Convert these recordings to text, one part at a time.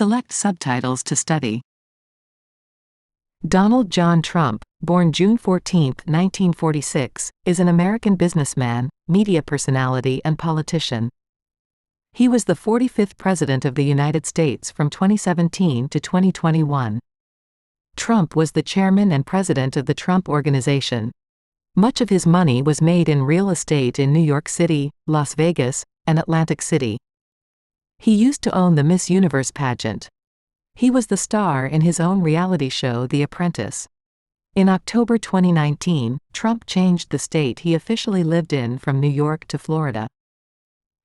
Select subtitles to study. Donald John Trump, born June 14, 1946, is an American businessman, media personality and politician. He was the 45th President of the United States from 2017 to 2021. Trump was the chairman and president of the Trump Organization. Much of his money was made in real estate in New York City, Las Vegas, and Atlantic City. He used to own the Miss Universe pageant. He was the star in his own reality show The Apprentice. In October 2019, Trump changed the state he officially lived in from New York to Florida.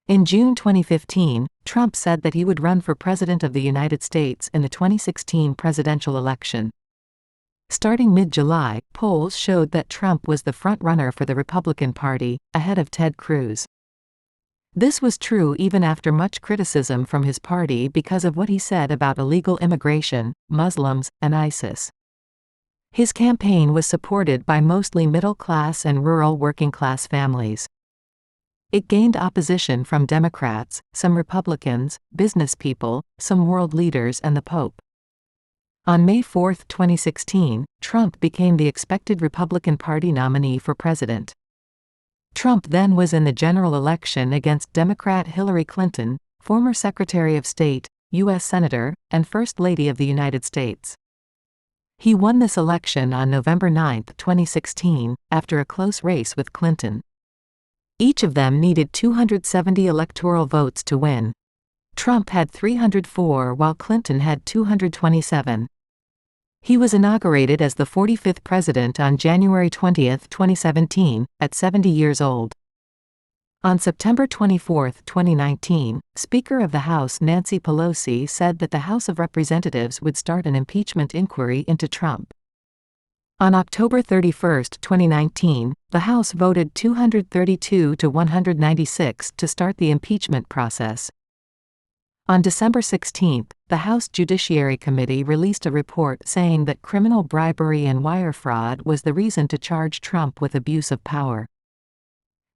In June 2015, Trump said that he would run for President of the United States in the 2016 presidential election. Starting mid-July, polls showed that Trump was the front-runner for the Republican Party, ahead of Ted Cruz. This was true even after much criticism from his party because of what he said about illegal immigration, Muslims, and ISIS. His campaign was supported by mostly middle-class and rural working-class families. It gained opposition from Democrats, some Republicans, business people, some world leaders and the Pope. On May 4, 2016, Trump became the expected Republican Party nominee for president. Trump then was in the general election against Democrat Hillary Clinton, former Secretary of State, U.S. Senator, and First Lady of the United States. He won this election on November 9, 2016, after a close race with Clinton. Each of them needed 270 electoral votes to win. Trump had 304 while Clinton had 227. He was inaugurated as the 45th president on January 20, 2017, at 70 years old. On September 24, 2019, Speaker of the House Nancy Pelosi said that the House of Representatives would start an impeachment inquiry into Trump. On October 31, 2019, the House voted 232 to 196 to start the impeachment process. On December 16, the House Judiciary Committee released a report saying that criminal bribery and wire fraud was the reason to charge Trump with abuse of power.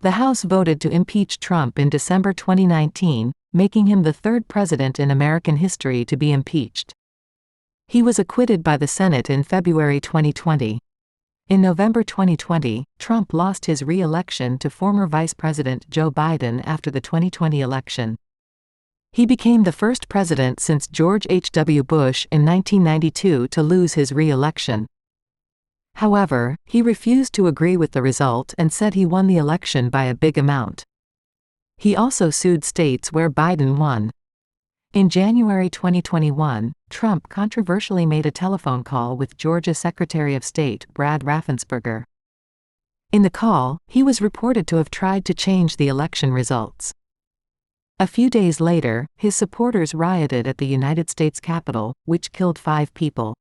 The House voted to impeach Trump in December 2019, making him the third president in American history to be impeached. He was acquitted by the Senate in February 2020. In November 2020, Trump lost his re-election to former Vice President Joe Biden after the 2020 election. He became the first president since George H.W. Bush in 1992 to lose his re-election. However, he refused to agree with the result and said he won the election by a big amount. He also sued states where Biden won. In January 2021, Trump controversially made a telephone call with Georgia Secretary of State Brad Raffensperger. In the call, he was reported to have tried to change the election results. A few days later, his supporters rioted at the United States Capitol, which killed 5 people.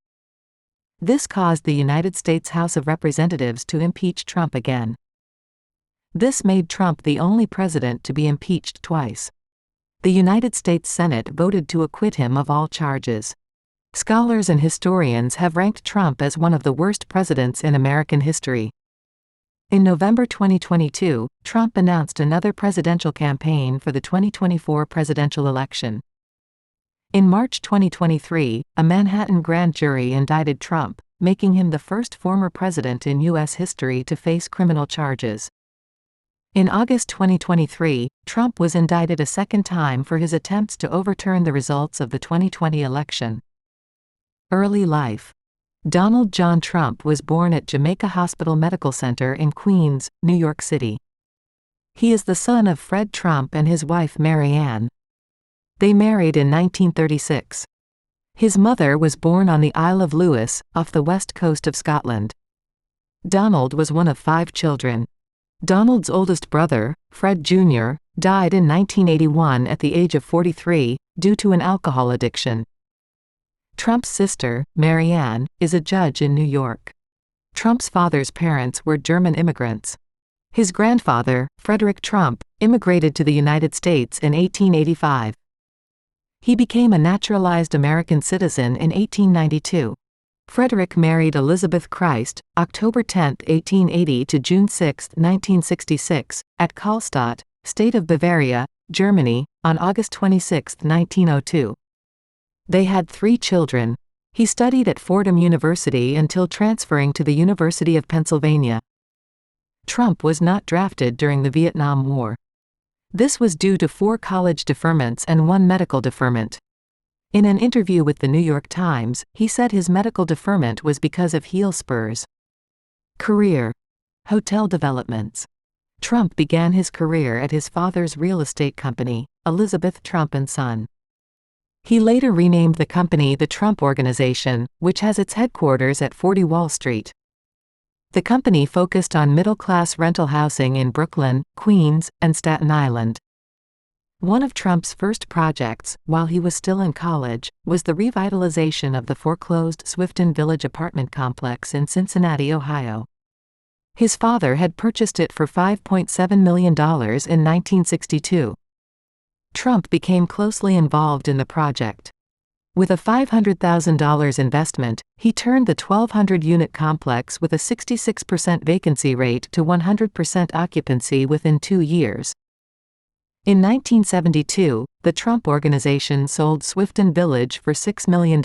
This caused the United States House of Representatives to impeach Trump again. This made Trump the only president to be impeached twice. The United States Senate voted to acquit him of all charges. Scholars and historians have ranked Trump as one of the worst presidents in American history. In November 2022, Trump announced another presidential campaign for the 2024 presidential election. In March 2023, a Manhattan grand jury indicted Trump, making him the first former president in U.S. history to face criminal charges. In August 2023, Trump was indicted a second time for his attempts to overturn the results of the 2020 election. Early life. Donald John Trump was born at Jamaica Hospital Medical Center in Queens, New York City. He is the son of Fred Trump and his wife Mary Ann. They married in 1936. His mother was born on the Isle of Lewis, off the west coast of Scotland. Donald was one of 5 children. Donald's oldest brother, Fred Jr., died in 1981 at the age of 43, due to an alcohol addiction. Trump's sister, Mary Ann, is a judge in New York. Trump's father's parents were German immigrants. His grandfather, Frederick Trump, immigrated to the United States in 1885. He became a naturalized American citizen in 1892. Frederick married Elizabeth Christ, October 10, 1880 to June 6, 1966, at Karlstadt, State of Bavaria, Germany, on August 26, 1902. They had 3 children. He studied at Fordham University until transferring to the University of Pennsylvania. Trump was not drafted during the Vietnam War. This was due to 4 college deferments and 1 medical deferment. In an interview with the New York Times, he said his medical deferment was because of heel spurs. Career. Hotel developments. Trump began his career at his father's real estate company, Elizabeth Trump & Son. He later renamed the company the Trump Organization, which has its headquarters at 40 Wall Street. The company focused on middle-class rental housing in Brooklyn, Queens, and Staten Island. One of Trump's first projects, while he was still in college, was the revitalization of the foreclosed Swifton Village apartment complex in Cincinnati, Ohio. His father had purchased it for $5.7 million in 1962. Trump became closely involved in the project. With a $500,000 investment, he turned the 1,200-unit complex with a 66% vacancy rate to 100% occupancy within 2 years. In 1972, the Trump Organization sold Swifton Village for $6 million.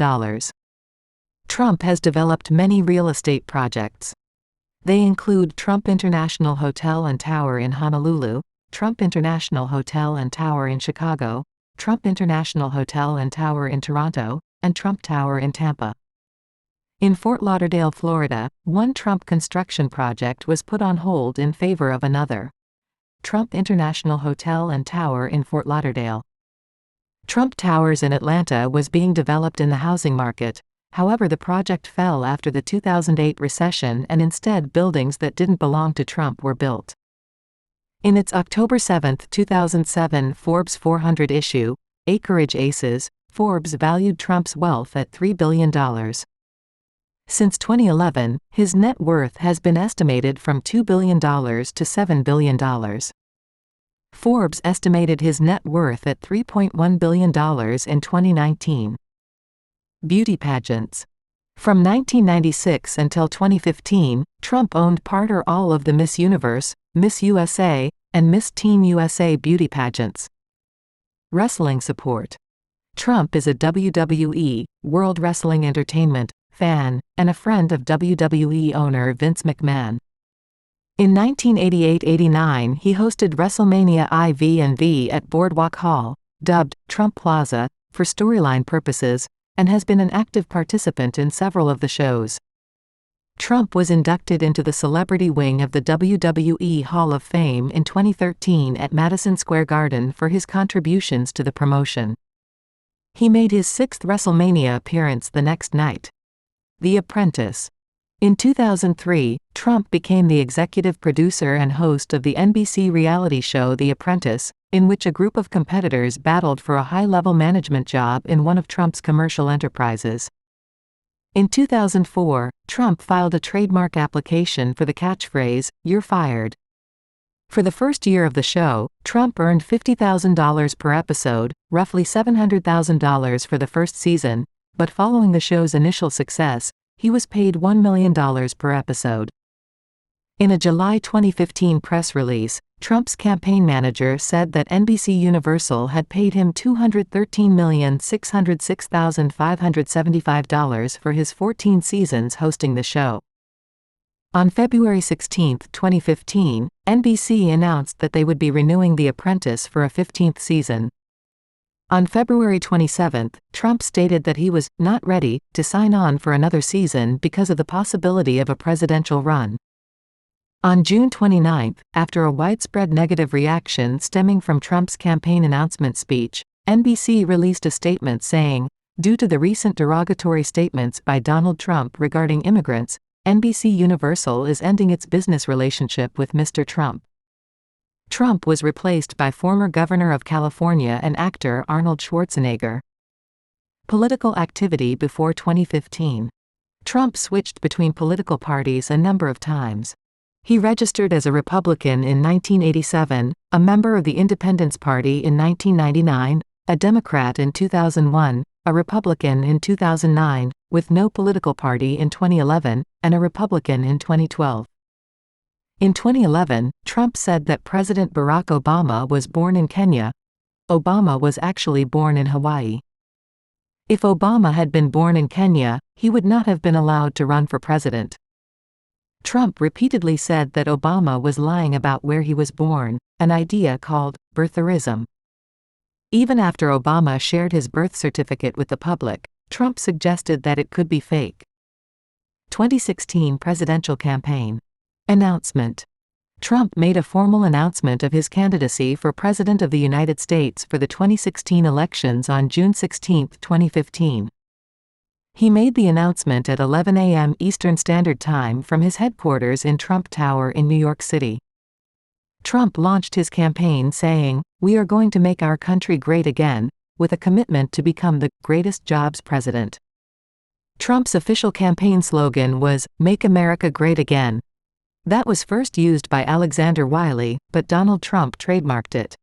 Trump has developed many real estate projects. They include Trump International Hotel and Tower in Honolulu, Trump International Hotel and Tower in Chicago, Trump International Hotel and Tower in Toronto, and Trump Tower in Tampa. In Fort Lauderdale, Florida, one Trump construction project was put on hold in favor of another. Trump International Hotel and Tower in Fort Lauderdale. Trump Towers in Atlanta was being developed in the housing market, however the project fell after the 2008 recession and instead buildings that didn't belong to Trump were built. In its October 7, 2007 Forbes 400 issue, Acreage Aces, Forbes valued Trump's wealth at $3 billion. Since 2011, his net worth has been estimated from $2 billion to $7 billion. Forbes estimated his net worth at $3.1 billion in 2019. Beauty pageants. From 1996 until 2015, Trump owned part or all of the Miss Universe, Miss USA, and Miss Teen USA beauty pageants. Wrestling support. Trump is a WWE, World Wrestling Entertainment, fan, and a friend of WWE owner Vince McMahon. In 1988-89 he hosted WrestleMania IV&V at Boardwalk Hall, dubbed Trump Plaza, for storyline purposes, and has been an active participant in several of the shows. Trump was inducted into the celebrity wing of the WWE Hall of Fame in 2013 at Madison Square Garden for his contributions to the promotion. He made his 6th WrestleMania appearance the next night. The Apprentice. In 2003, Trump became the executive producer and host of the NBC reality show The Apprentice, in which a group of competitors battled for a high-level management job in one of Trump's commercial enterprises. In 2004, Trump filed a trademark application for the catchphrase, "You're fired." For the first year of the show, Trump earned $50,000 per episode, roughly $700,000 for the first season, but following the show's initial success, he was paid $1 million per episode. In a July 2015 press release, Trump's campaign manager said that NBC Universal had paid him $213,606,575 for his 14 seasons hosting the show. On February 16, 2015, NBC announced that they would be renewing The Apprentice for a 15th season. On February 27, Trump stated that he was not ready to sign on for another season because of the possibility of a presidential run. On June 29, after a widespread negative reaction stemming from Trump's campaign announcement speech, NBC released a statement saying, "Due to the recent derogatory statements by Donald Trump regarding immigrants, NBC Universal is ending its business relationship with Mr. Trump." Trump was replaced by former Governor of California and actor Arnold Schwarzenegger. Political activity before 2015. Trump switched between political parties a number of times. He registered as a Republican in 1987, a member of the Independence Party in 1999, a Democrat in 2001, a Republican in 2009, with no political party in 2011, and a Republican in 2012. In 2011, Trump said that President Barack Obama was born in Kenya. Obama was actually born in Hawaii. If Obama had been born in Kenya, he would not have been allowed to run for president. Trump repeatedly said that Obama was lying about where he was born, an idea called birtherism. Even after Obama shared his birth certificate with the public, Trump suggested that it could be fake. 2016 presidential campaign announcement. Trump made a formal announcement of his candidacy for President of the United States for the 2016 elections on June 16, 2015. He made the announcement at 11 a.m. Eastern Standard Time from his headquarters in Trump Tower in New York City. Trump launched his campaign saying, "We are going to make our country great again," with a commitment to become the greatest jobs president. Trump's official campaign slogan was, "Make America Great Again." That was first used by Alexander Wiley, but Donald Trump trademarked it.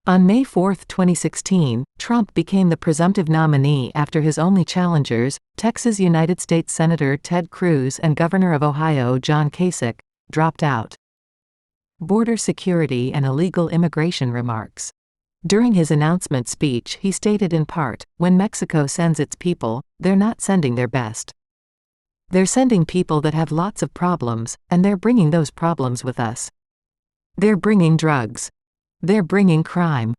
On May 4, 2016, Trump became the presumptive nominee after his only challengers, Texas United States Senator Ted Cruz and Governor of Ohio John Kasich, dropped out. Border security and illegal immigration remarks. During his announcement speech, he stated in part, "When Mexico sends its people, they're not sending their best. They're sending people that have lots of problems, and they're bringing those problems with us. They're bringing drugs. They're bringing crime.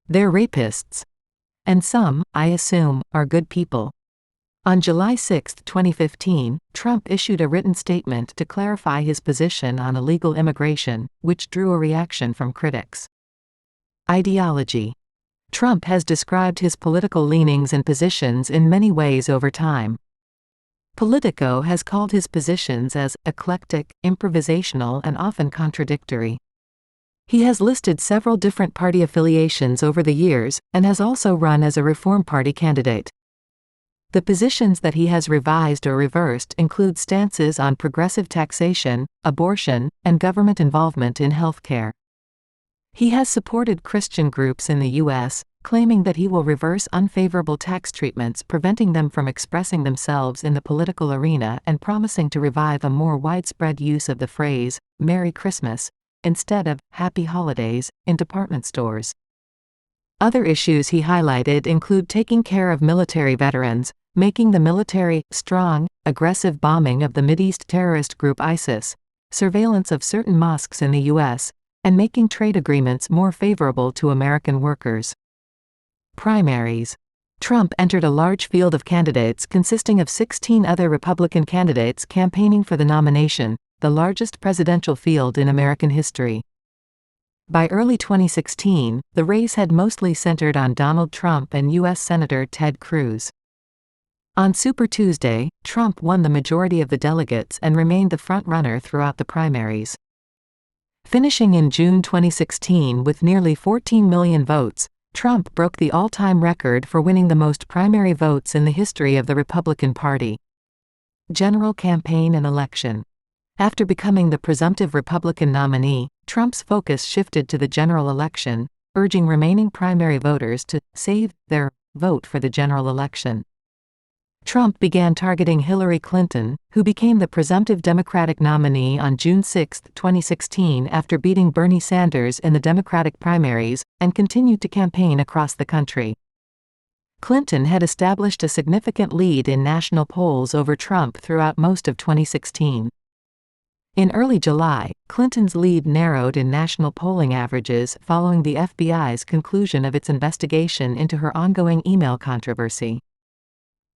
They're rapists. And some, I assume, are good people." On July 6, 2015, Trump issued a written statement to clarify his position on illegal immigration, which drew a reaction from critics. Ideology. Trump has described his political leanings and positions in many ways over time. Politico has called his positions as eclectic, improvisational, and often contradictory. He has listed several different party affiliations over the years, and has also run as a Reform Party candidate. The positions that he has revised or reversed include stances on progressive taxation, abortion, and government involvement in healthcare. He has supported Christian groups in the U.S., claiming that he will reverse unfavorable tax treatments preventing them from expressing themselves in the political arena, and promising to revive a more widespread use of the phrase, "Merry Christmas," instead of "Happy Holidays," in department stores. Other issues he highlighted include taking care of military veterans, making the military strong, aggressive bombing of the Mideast terrorist group ISIS, surveillance of certain mosques in the U.S., and making trade agreements more favorable to American workers. Primaries. Trump entered a large field of candidates consisting of 16 other Republican candidates campaigning for the nomination, the largest presidential field in American history. By early 2016, the race had mostly centered on Donald Trump and U.S. Senator Ted Cruz. On Super Tuesday, Trump won the majority of the delegates and remained the front-runner throughout the primaries. Finishing in June 2016 with nearly 14 million votes, Trump broke the all-time record for winning the most primary votes in the history of the Republican Party. General campaign and election. After becoming the presumptive Republican nominee, Trump's focus shifted to the general election, urging remaining primary voters to save their vote for the general election. Trump began targeting Hillary Clinton, who became the presumptive Democratic nominee on June 6, 2016 after beating Bernie Sanders in the Democratic primaries, and continued to campaign across the country. Clinton had established a significant lead in national polls over Trump throughout most of 2016. In early July, Clinton's lead narrowed in national polling averages following the FBI's conclusion of its investigation into her ongoing email controversy.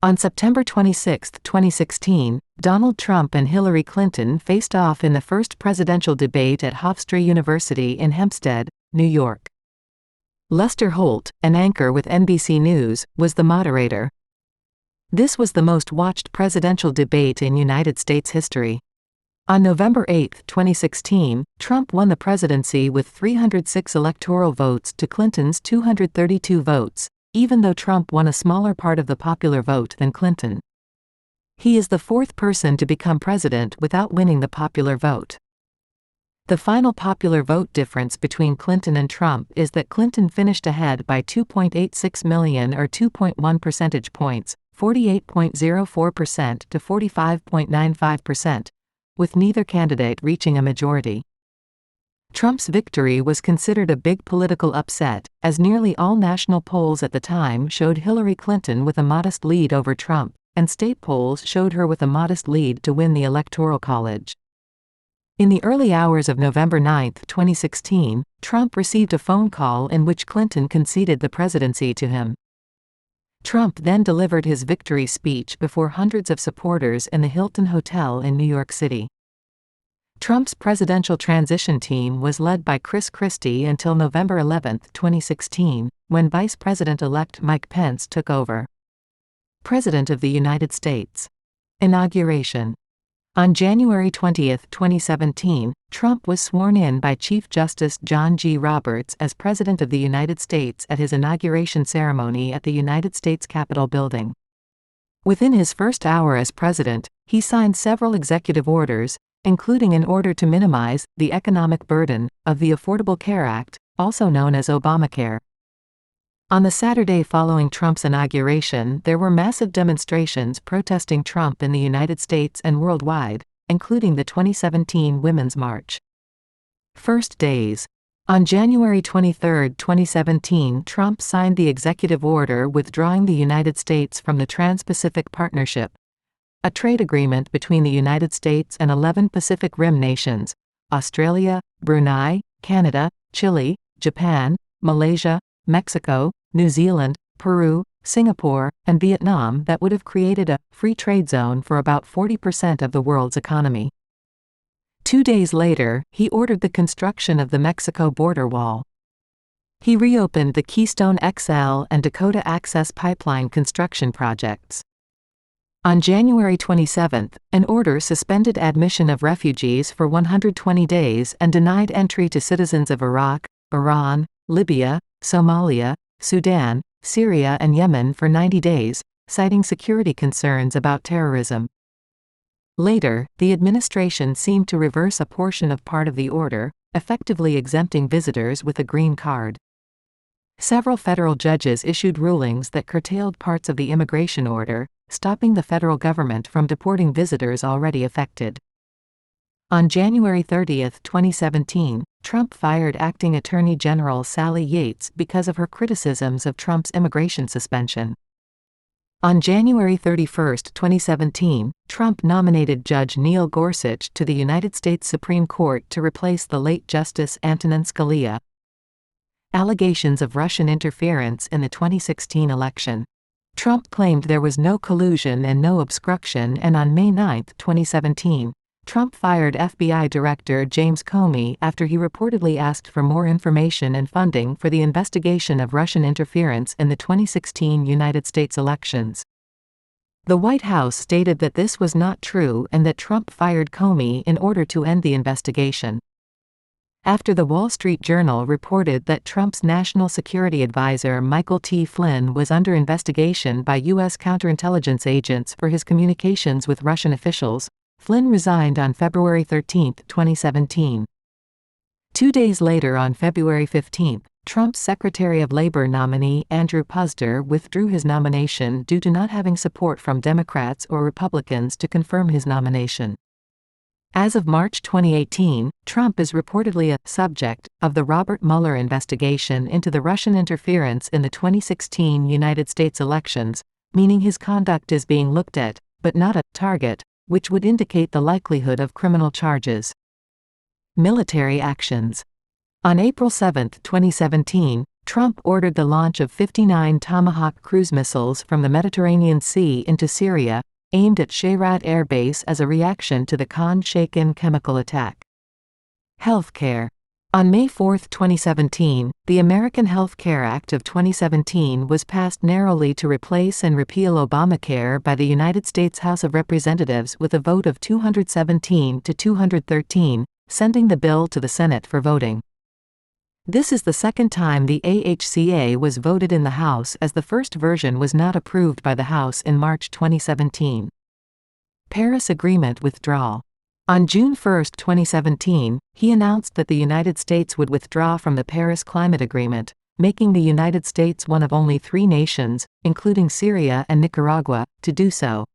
On September 26, 2016, Donald Trump and Hillary Clinton faced off in the first presidential debate at Hofstra University in Hempstead, New York. Lester Holt, an anchor with NBC News, was the moderator. This was the most watched presidential debate in United States history. On November 8, 2016, Trump won the presidency with 306 electoral votes to Clinton's 232 votes, even though Trump won a smaller part of the popular vote than Clinton. He is the fourth person to become president without winning the popular vote. The final popular vote difference between Clinton and Trump is that Clinton finished ahead by 2.86 million or 2.1 percentage points, 48.04% to 45.95%, with neither candidate reaching a majority. Trump's victory was considered a big political upset, as nearly all national polls at the time showed Hillary Clinton with a modest lead over Trump, and state polls showed her with a modest lead to win the Electoral College. In the early hours of November 9, 2016, Trump received a phone call in which Clinton conceded the presidency to him. Trump then delivered his victory speech before hundreds of supporters in the Hilton Hotel in New York City. Trump's presidential transition team was led by Chris Christie until November 11, 2016, when Vice President-elect Mike Pence took over. President of the United States. Inauguration. On January 20, 2017, Trump was sworn in by Chief Justice John G. Roberts as President of the United States at his inauguration ceremony at the United States Capitol building. Within his first hour as president, he signed several executive orders, including an order to minimize the economic burden of the Affordable Care Act, also known as Obamacare. On the Saturday following Trump's inauguration, there were massive demonstrations protesting Trump in the United States and worldwide, including the 2017 Women's March. First days. On January 23, 2017, Trump signed the executive order withdrawing the United States from the Trans-Pacific Partnership, a trade agreement between the United States and 11 Pacific Rim nations: Australia, Brunei, Canada, Chile, Japan, Malaysia, Mexico, New Zealand, Peru, Singapore, and Vietnam, that would have created a free trade zone for about 40% of the world's economy. 2 days later, he ordered the construction of the Mexico border wall. He reopened the Keystone XL and Dakota Access Pipeline construction projects. On January 27, an order suspended admission of refugees for 120 days and denied entry to citizens of Iraq, Iran, Libya, Somalia, Sudan, Syria and Yemen for 90 days, citing security concerns about terrorism. Later, the administration seemed to reverse a portion of part of the order, effectively exempting visitors with a green card. Several federal judges issued rulings that curtailed parts of the immigration order, stopping the federal government from deporting visitors already affected. On January 30, 2017, Trump fired Acting Attorney General Sally Yates because of her criticisms of Trump's immigration suspension. On January 31, 2017, Trump nominated Judge Neil Gorsuch to the United States Supreme Court to replace the late Justice Antonin Scalia. Allegations of Russian interference in the 2016 election. Trump claimed there was no collusion and no obstruction, and on May 9, 2017, Trump fired FBI Director James Comey after he reportedly asked for more information and funding for the investigation of Russian interference in the 2016 United States elections. The White House stated that this was not true and that Trump fired Comey in order to end the investigation. After the Wall Street Journal reported that Trump's national security advisor Michael T. Flynn was under investigation by U.S. counterintelligence agents for his communications with Russian officials, Flynn resigned on February 13, 2017. 2 days later, on February 15, Trump's Secretary of Labor nominee Andrew Puzder withdrew his nomination due to not having support from Democrats or Republicans to confirm his nomination. As of March 2018, Trump is reportedly a subject of the Robert Mueller investigation into the Russian interference in the 2016 United States elections, meaning his conduct is being looked at, but not a target, which would indicate the likelihood of criminal charges. Military actions. On April 7, 2017, Trump ordered the launch of 59 Tomahawk cruise missiles from the Mediterranean Sea into Syria, aimed at Shayrat Air Base as a reaction to the Khan Shaykhun chemical attack. Healthcare. On May 4, 2017, the American Health Care Act of 2017 was passed narrowly to replace and repeal Obamacare by the United States House of Representatives with a vote of 217 to 213, sending the bill to the Senate for voting. This is the second time the AHCA was voted in the House, as the first version was not approved by the House in March 2017. Paris Agreement withdrawal. On June 1, 2017, he announced that the United States would withdraw from the Paris Climate Agreement, making the United States one of only 3 nations, including Syria and Nicaragua, to do so.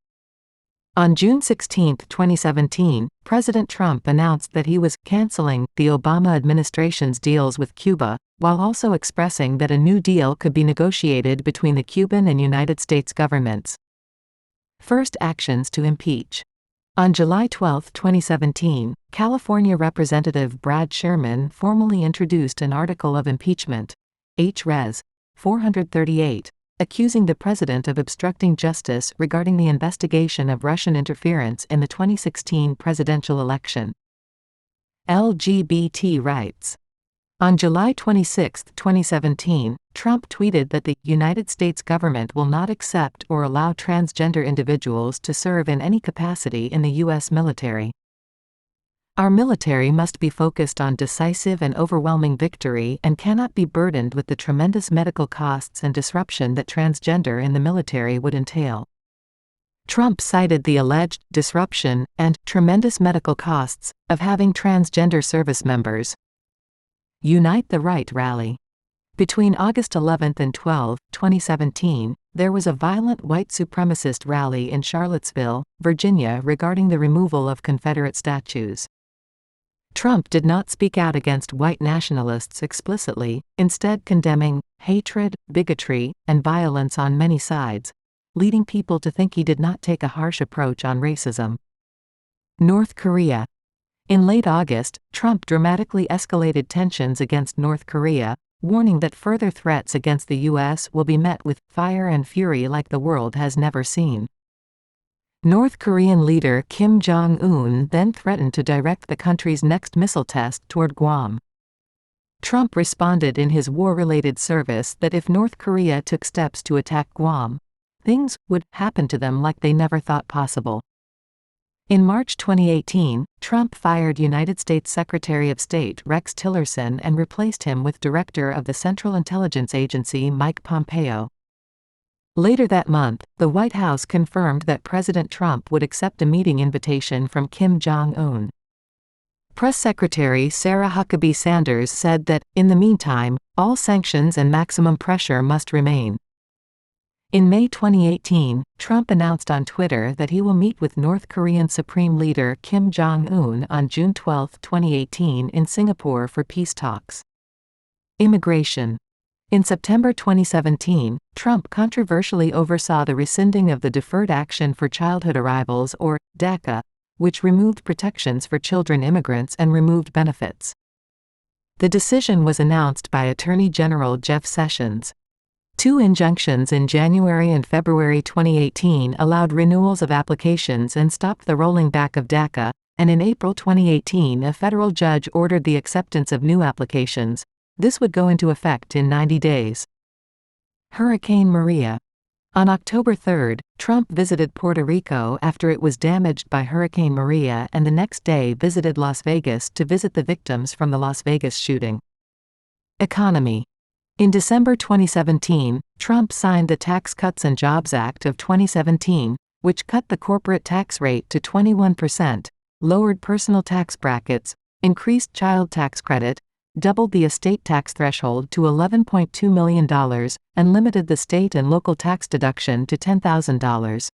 On June 16, 2017, President Trump announced that he was canceling the Obama administration's deals with Cuba, while also expressing that a new deal could be negotiated between the Cuban and United States governments. First actions to impeach. On July 12, 2017, California Representative Brad Sherman formally introduced an article of impeachment, H-Res. 438, accusing the president of obstructing justice regarding the investigation of Russian interference in the 2016 presidential election. LGBT rights. On July 26, 2017, Trump tweeted that the United States government will not accept or allow transgender individuals to serve in any capacity in the U.S. military. Our military must be focused on decisive and overwhelming victory and cannot be burdened with the tremendous medical costs and disruption that transgender in the military would entail. Trump cited the alleged disruption and tremendous medical costs of having transgender service members. Unite the Right rally. Between August 11 and 12, 2017, there was a violent white supremacist rally in Charlottesville, Virginia regarding the removal of Confederate statues. Trump did not speak out against white nationalists explicitly, instead condemning hatred, bigotry, and violence on many sides, leading people to think he did not take a harsh approach on racism. North Korea. In late August, Trump dramatically escalated tensions against North Korea, warning that further threats against the U.S. will be met with fire and fury like the world has never seen. North Korean leader Kim Jong-un then threatened to direct the country's next missile test toward Guam. Trump responded in his war-related service that if North Korea took steps to attack Guam, things would happen to them like they never thought possible. In March 2018, Trump fired United States Secretary of State Rex Tillerson and replaced him with Director of the Central Intelligence Agency Mike Pompeo. Later that month, the White House confirmed that President Trump would accept a meeting invitation from Kim Jong-un. Press Secretary Sarah Huckabee Sanders said that, in the meantime, all sanctions and maximum pressure must remain. In May 2018, Trump announced on Twitter that he will meet with North Korean Supreme Leader Kim Jong-un on June 12, 2018 in Singapore for peace talks. Immigration. In September 2017, Trump controversially oversaw the rescinding of the Deferred Action for Childhood Arrivals or DACA, which removed protections for children immigrants and removed benefits. The decision was announced by Attorney General Jeff Sessions. Two injunctions in January and February 2018 allowed renewals of applications and stopped the rolling back of DACA, and in April 2018 a federal judge ordered the acceptance of new applications. This would go into effect in 90 days. Hurricane Maria. On October 3, Trump visited Puerto Rico after it was damaged by Hurricane Maria and the next day visited Las Vegas to visit the victims from the Las Vegas shooting. Economy. In December 2017, Trump signed the Tax Cuts and Jobs Act of 2017, which cut the corporate tax rate to 21%, lowered personal tax brackets, increased child tax credit, doubled the estate tax threshold to $11.2 million, and limited the state and local tax deduction to $10,000.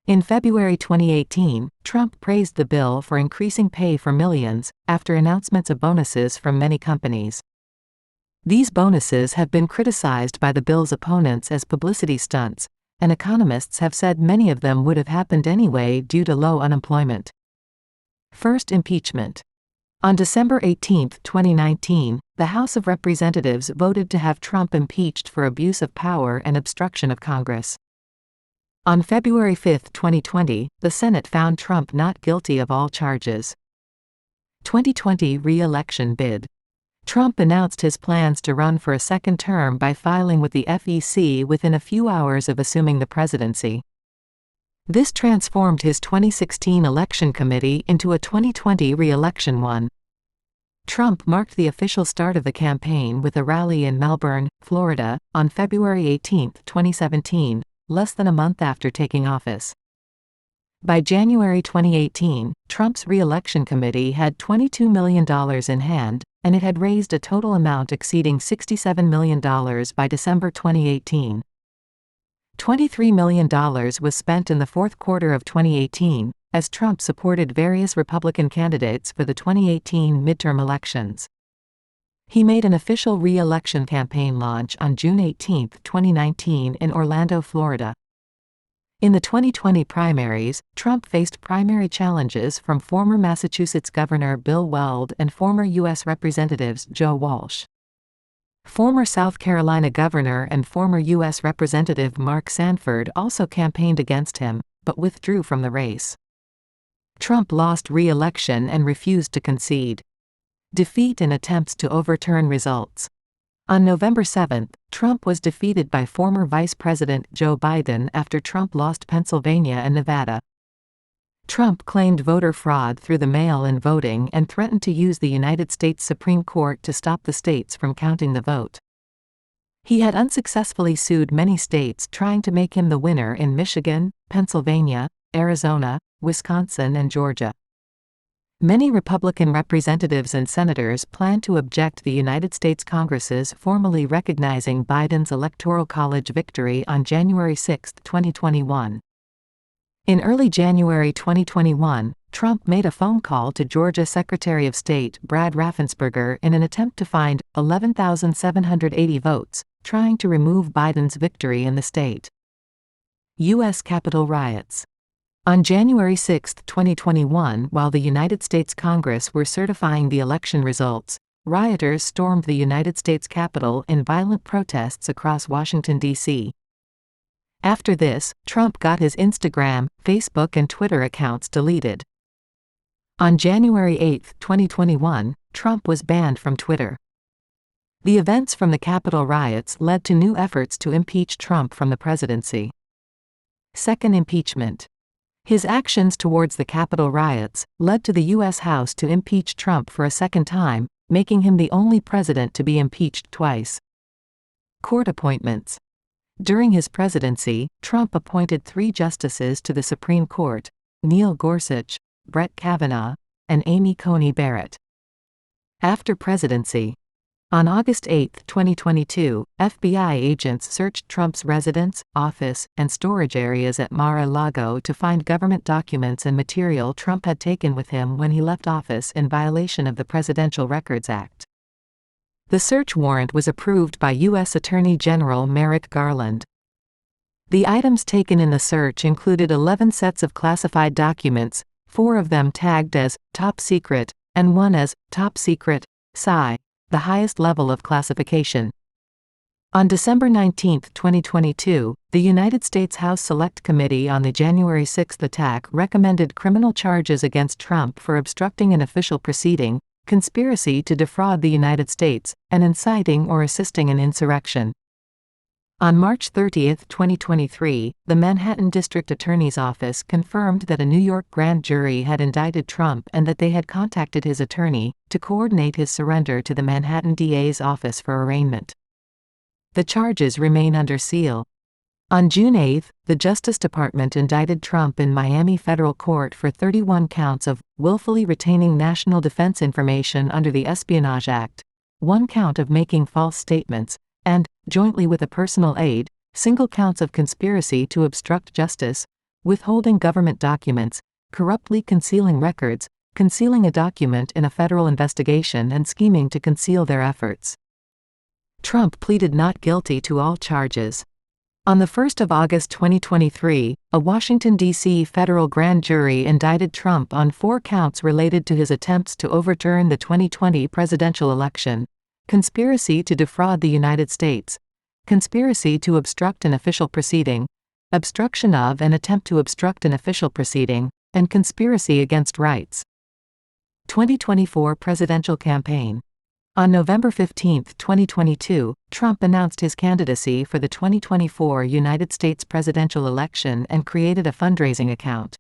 In February 2018, Trump praised the bill for increasing pay for millions, after announcements of bonuses from many companies. These bonuses have been criticized by the bill's opponents as publicity stunts, and economists have said many of them would have happened anyway due to low unemployment. First impeachment. On December 18, 2019, the House of Representatives voted to have Trump impeached for abuse of power and obstruction of Congress. On February 5, 2020, the Senate found Trump not guilty of all charges. 2020 re-election bid. Trump announced his plans to run for a second term by filing with the FEC within a few hours of assuming the presidency. This transformed his 2016 election committee into a 2020 re-election one. Trump marked the official start of the campaign with a rally in Melbourne, Florida, on February 18, 2017, less than a month after taking office. By January 2018, Trump's re-election committee had $22 million in hand, and it had raised a total amount exceeding $67 million by December 2018. $23 million was spent in the fourth quarter of 2018, as Trump supported various Republican candidates for the 2018 midterm elections. He made an official re-election campaign launch on June 18, 2019 in Orlando, Florida. In the 2020 primaries, Trump faced primary challenges from former Massachusetts Governor Bill Weld and former U.S. Representatives Joe Walsh. Former South Carolina Governor and former U.S. Representative Mark Sanford also campaigned against him, but withdrew from the race. Trump lost re-election and refused to concede. Defeat in attempts to overturn results. On November 7, Trump was defeated by former Vice President Joe Biden after Trump lost Pennsylvania and Nevada. Trump claimed voter fraud through the mail-in voting and threatened to use the United States Supreme Court to stop the states from counting the vote. He had unsuccessfully sued many states trying to make him the winner in Michigan, Pennsylvania, Arizona, Wisconsin and Georgia. Many Republican representatives and senators plan to object the United States Congress's formally recognizing Biden's Electoral College victory on January 6, 2021. In early January 2021, Trump made a phone call to Georgia Secretary of State Brad Raffensperger in an attempt to find 11,780 votes, trying to remove Biden's victory in the state. U.S. Capitol riots. On January 6, 2021, while the United States Congress were certifying the election results, rioters stormed the United States Capitol in violent protests across Washington, D.C. After this, Trump got his Instagram, Facebook and Twitter accounts deleted. On January 8, 2021, Trump was banned from Twitter. The events from the Capitol riots led to new efforts to impeach Trump from the presidency. Second impeachment. His actions towards the Capitol riots led to the U.S. House to impeach Trump for a second time, making him the only president to be impeached twice. Court appointments. During his presidency, Trump appointed 3 justices to the Supreme Court: Neil Gorsuch, Brett Kavanaugh, and Amy Coney Barrett. After presidency. On August 8, 2022, FBI agents searched Trump's residence, office, and storage areas at Mar-a-Lago to find government documents and material Trump had taken with him when he left office in violation of the Presidential Records Act. The search warrant was approved by U.S. Attorney General Merrick Garland. The items taken in the search included 11 sets of classified documents, 4 of them tagged as Top Secret, and 1 as Top Secret, Psi, the highest level of classification. On December 19, 2022, the United States House Select Committee on the January 6 attack recommended criminal charges against Trump for obstructing an official proceeding, conspiracy to defraud the United States, and inciting or assisting an insurrection. On March 30, 2023, the Manhattan District Attorney's Office confirmed that a New York grand jury had indicted Trump and that they had contacted his attorney to coordinate his surrender to the Manhattan DA's office for arraignment. The charges remain under seal. On June 8, the Justice Department indicted Trump in Miami federal court for 31 counts of willfully retaining national defense information under the Espionage Act, 1 count of making false statements, and, jointly with a personal aide, single counts of conspiracy to obstruct justice, withholding government documents, corruptly concealing records, concealing a document in a federal investigation and scheming to conceal their efforts. Trump pleaded not guilty to all charges. On 1 August 2023, a Washington, D.C. federal grand jury indicted Trump on 4 counts related to his attempts to overturn the 2020 presidential election: conspiracy to defraud the United States, conspiracy to obstruct an official proceeding, obstruction of and attempt to obstruct an official proceeding, and conspiracy against rights. 2024 presidential campaign. On November 15, 2022, Trump announced his candidacy for the 2024 United States presidential election and created a fundraising account.